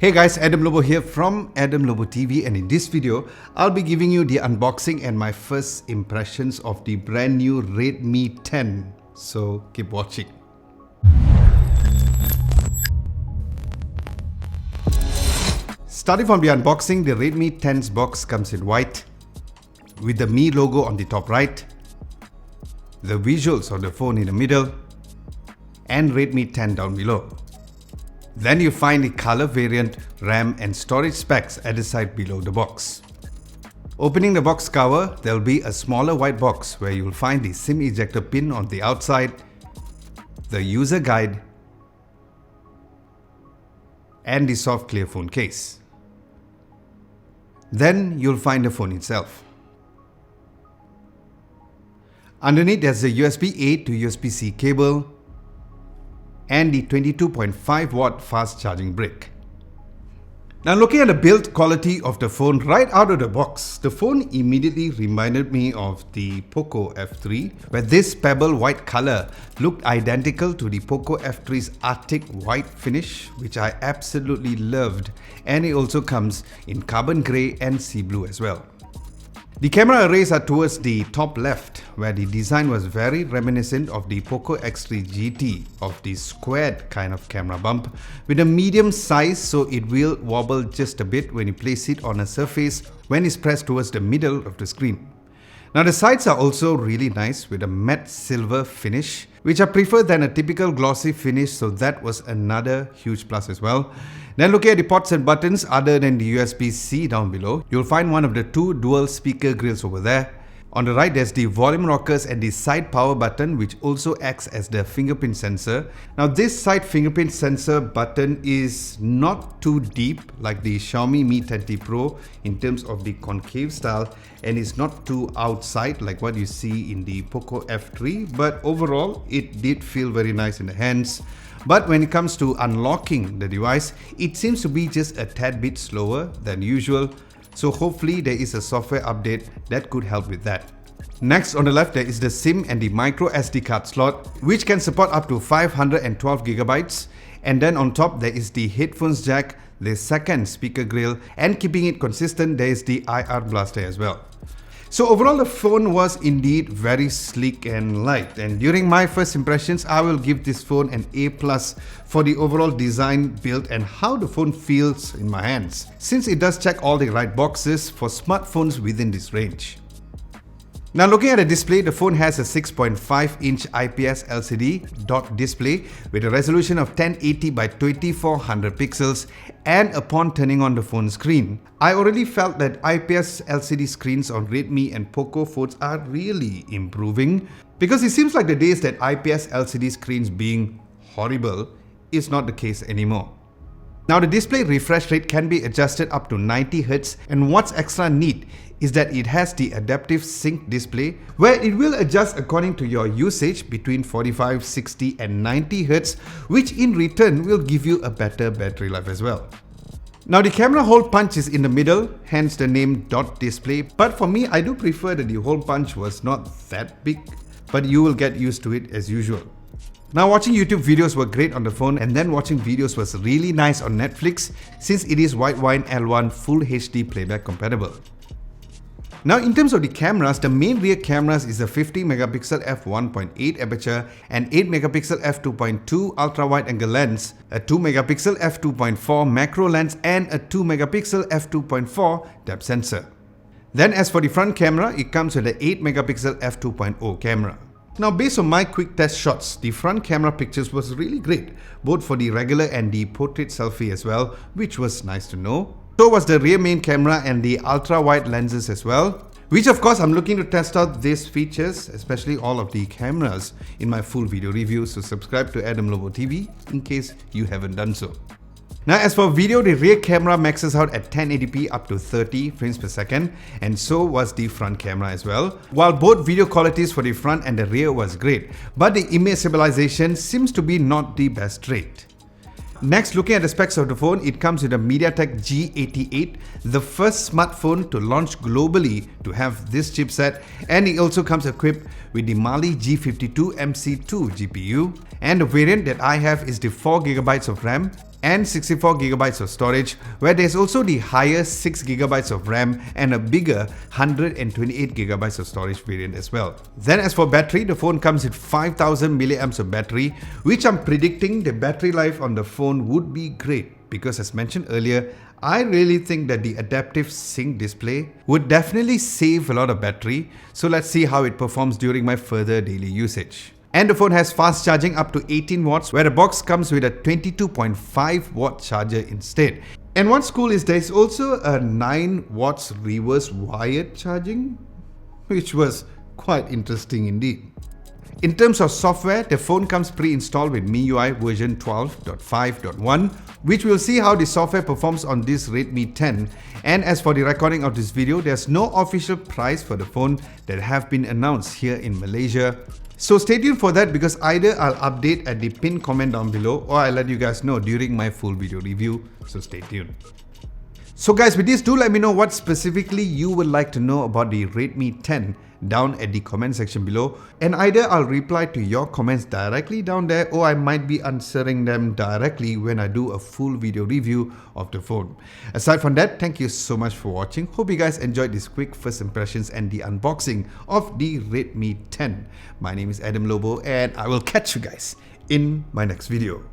Hey guys, Adam Lobo here from Adam Lobo TV, and in this video, I'll be giving you the unboxing and my first impressions of the brand new Redmi 10. So keep watching. Starting from the unboxing, the Redmi 10's box comes in white with the Mi logo on the top right, the visuals of the phone in the middle, and Redmi 10 down below. Then you find the color variant, RAM and storage specs at the side below the box. Opening the box cover, there will be a smaller white box where you will find the SIM ejector pin on the outside, the user guide, and the soft clear phone case. Then you'll find the phone itself. Underneath there's a USB-A to USB-C cable and the 22.5 watt fast charging brick. Now looking at the build quality of the phone right out of the box, the phone immediately reminded me of the Poco F3, where this pebble white color looked identical to the Poco F3's Arctic white finish, which I absolutely loved, and it also comes in carbon grey and sea blue as well. The camera arrays are towards the top left, where the design was very reminiscent of the Poco X3 GT, of the squared kind of camera bump, with a medium size so it will wobble just a bit when you place it on a surface when it's pressed towards the middle of the screen. Now the sides are also really nice with a matte silver finish, which I prefer than a typical glossy finish, so that was another huge plus as well. Then looking at the ports and buttons, other than the USB-C down below, you'll find one of the two dual speaker grills over there. On the right, there's the volume rockers and the side power button, which also acts as the fingerprint sensor. Now this side fingerprint sensor button is not too deep like the Xiaomi Mi 10T Pro in terms of the concave style, and it's not too outside like what you see in the Poco F3, but overall it did feel very nice in the hands. But when it comes to unlocking the device, it seems to be just a tad bit slower than usual. So hopefully there is a software update that could help with that. Next on the left, there is the SIM and the micro SD card slot, which can support up to 512GB. And then on top there is the headphones jack, the second speaker grill, and keeping it consistent, there is the IR blaster as well. So overall, the phone was indeed very sleek and light, and during my first impressions, I will give this phone an A+ for the overall design, build and how the phone feels in my hands, since it does check all the right boxes for smartphones within this range. Now looking at the display, the phone has a 6.5-inch IPS LCD dot display with a resolution of 1080 by 2400 pixels, and upon turning on the phone screen, I already felt that IPS LCD screens on Redmi and Poco phones are really improving, because it seems like the days that IPS LCD screens being horrible is not the case anymore. Now the display refresh rate can be adjusted up to 90Hz, and what's extra neat is that it has the adaptive sync display where it will adjust according to your usage between 45, 60 and 90Hz, which in return will give you a better battery life as well. Now the camera hole punch is in the middle, hence the name dot display, but for me I do prefer that the hole punch was not that big, but you will get used to it as usual. Now watching YouTube videos were great on the phone, and then watching videos was really nice on Netflix since it is Widevine L1 Full HD playback compatible. Now in terms of the cameras, the main rear cameras is a 50MP f1.8 aperture, an 8MP f2.2 ultra wide angle lens, a 2MP f2.4 macro lens and a 2MP f2.4 depth sensor. Then as for the front camera, it comes with an 8MP f2.0 camera. Now based on my quick test shots, the front camera pictures was really great, both for the regular and the portrait selfie as well, which was nice to know. So was the rear main camera and the ultra wide lenses as well, which of course I'm looking to test out these features, especially all of the cameras, in my full video review, so subscribe to Adam Lobo TV in case you haven't done so. Now as for video, the rear camera maxes out at 1080p up to 30 frames per second, and so was the front camera as well. While both video qualities for the front and the rear was great, but the image stabilization seems to be not the best rate. Next, looking at the specs of the phone, it comes with a MediaTek G88, the first smartphone to launch globally to have this chipset, and it also comes equipped with the Mali G52 MC2 GPU, and the variant that I have is the 4GB of RAM, and 64GB of storage, where there's also the higher 6GB of RAM and a bigger 128GB of storage variant as well. Then as for battery, the phone comes with 5000 mAh of battery, which I'm predicting the battery life on the phone would be great, because as mentioned earlier, I really think that the adaptive sync display would definitely save a lot of battery, so let's see how it performs during my further daily usage. And the phone has fast charging up to 18 watts, where the box comes with a 22.5 watt charger instead. And what's cool is there's also a 9 watts reverse wired charging, which was quite interesting indeed. In terms of software, the phone comes pre-installed with MIUI version 12.5.1, which we'll see how the software performs on this Redmi 10. And as for the recording of this video, there's no official price for the phone that have been announced here in Malaysia. So stay tuned for that, because either I'll update at the pinned comment down below, or I'll let you guys know during my full video review, so stay tuned. So guys, with this, do let me know what specifically you would like to know about the Redmi 10 down at the comment section below, and either I'll reply to your comments directly down there, or I might be answering them directly when I do a full video review of the phone. Aside from that, thank you so much for watching. Hope you guys enjoyed this quick first impressions and the unboxing of the Redmi 10. My name is Adam Lobo, and I will catch you guys in my next video.